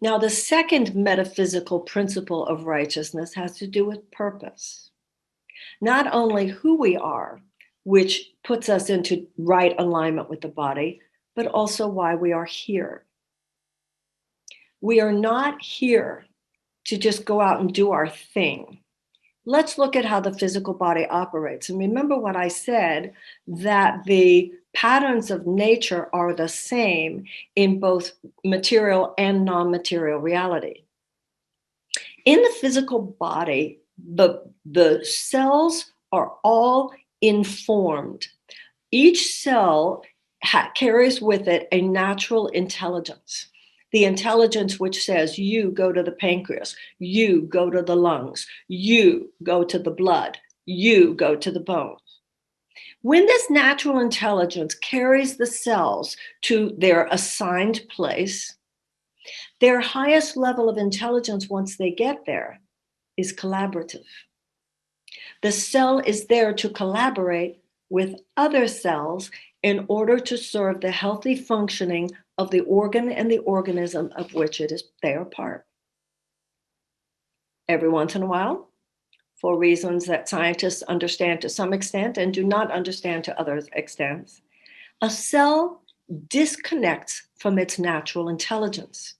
Now, the second metaphysical principle of righteousness has to do with purpose. Not only who we are, which puts us into right alignment with the body, but also why we are here. We are not here to just go out and do our thing. Let's look at how the physical body operates. And remember what I said, that the patterns of nature are the same in both material and non-material reality. In the physical body, the cells are all informed. Each cell carries with it a natural intelligence. The intelligence which says, you go to the pancreas, you go to the lungs, you go to the blood, you go to the bones. When this natural intelligence carries the cells to their assigned place, their highest level of intelligence once they get there is collaborative. The cell is there to collaborate with other cells in order to serve the healthy functioning of the organ and the organism of which they are part. Every once in a while, for reasons that scientists understand to some extent and do not understand to other extents, a cell disconnects from its natural intelligence.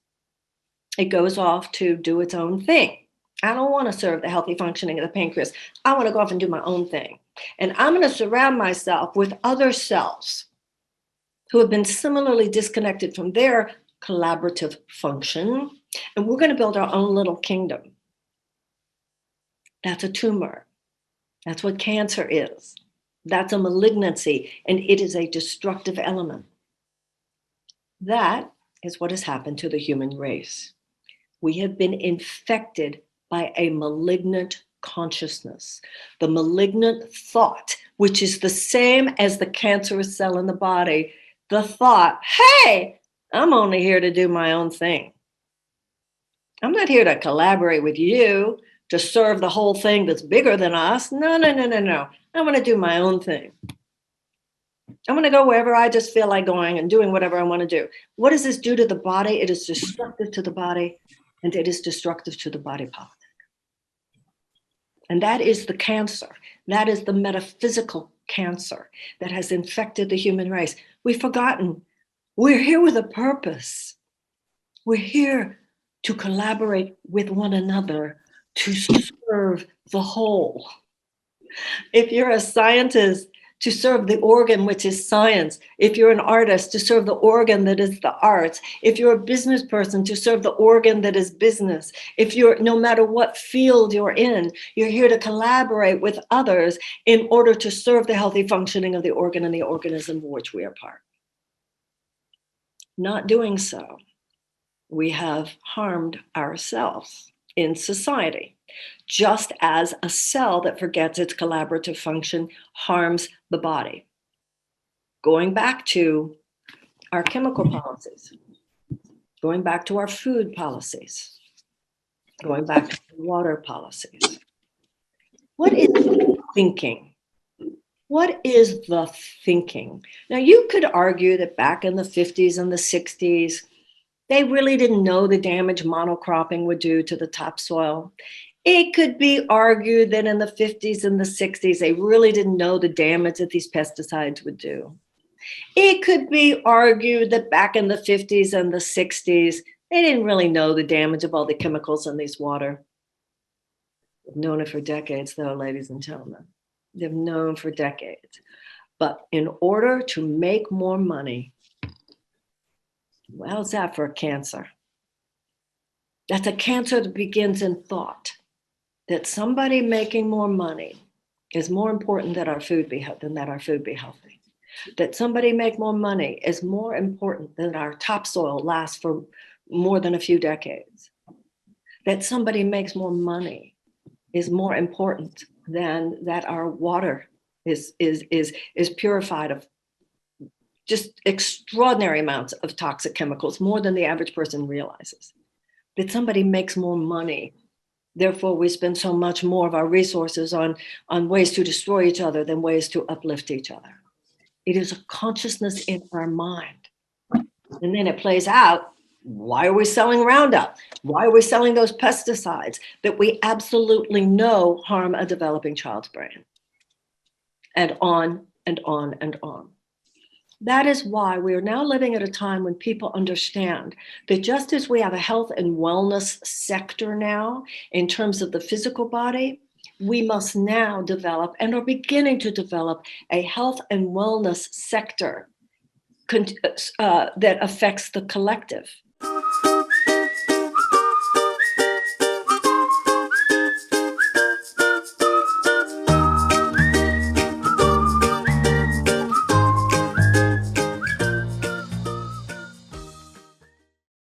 It goes off to do its own thing. I don't want to serve the healthy functioning of the pancreas. I want to go off and do my own thing. And I'm going to surround myself with other cells who have been similarly disconnected from their collaborative function. And we're going to build our own little kingdom. That's a tumor. That's what cancer is. That's a malignancy, and it is a destructive element. That is what has happened to the human race. We have been infected by a malignant consciousness, the malignant thought, which is the same as the cancerous cell in the body. The thought, hey, I'm only here to do my own thing. I'm not here to collaborate with you to serve the whole thing that's bigger than us. No. I want to do my own thing. I'm going to go wherever I just feel like going and doing whatever I want to do. What does this do to the body? It is destructive to the body, and it is destructive to the body politic. And that is the cancer. That is the metaphysical cancer that has infected the human race. We've forgotten we're here with a purpose. We're here to collaborate with one another to serve the whole. If you're a scientist, to serve the organ, which is science. If you're an artist, to serve the organ that is the arts. If you're a business person, to serve the organ that is business. If you're, no matter what field you're in, you're here to collaborate with others in order to serve the healthy functioning of the organ and the organism of which we are part. Not doing so, we have harmed ourselves in society, just as a cell that forgets its collaborative function harms the body. Going back to our chemical policies, going back to our food policies, going back to water policies. What is the thinking? What is the thinking? Now, you could argue that back in the 50s and the 60s, they really didn't know the damage monocropping would do to the topsoil. It could be argued that in the 50s and the 60s, they really didn't know the damage that these pesticides would do. It could be argued that back in the 50s and the 60s, they didn't really know the damage of all the chemicals in this water. They've known it for decades, though, ladies and gentlemen. They've known for decades. But in order to make more money, well, how's that for a cancer? That's a cancer that begins in thought. That somebody making more money is more important than that our food be healthy. That somebody make more money is more important than our topsoil lasts for more than a few decades. That somebody makes more money is more important than that our water is purified of just extraordinary amounts of toxic chemicals, more than the average person realizes. That somebody makes more money. Therefore, we spend so much more of our resources on ways to destroy each other than ways to uplift each other. It is a consciousness in our mind. And then it plays out Why are we selling Roundup? Why are we selling those pesticides that we absolutely know harm a developing child's brain? And on and on and on. That is why we are now living at a time when people understand that just as we have a health and wellness sector now in terms of the physical body, we must now develop and are beginning to develop a health and wellness sector that affects the collective.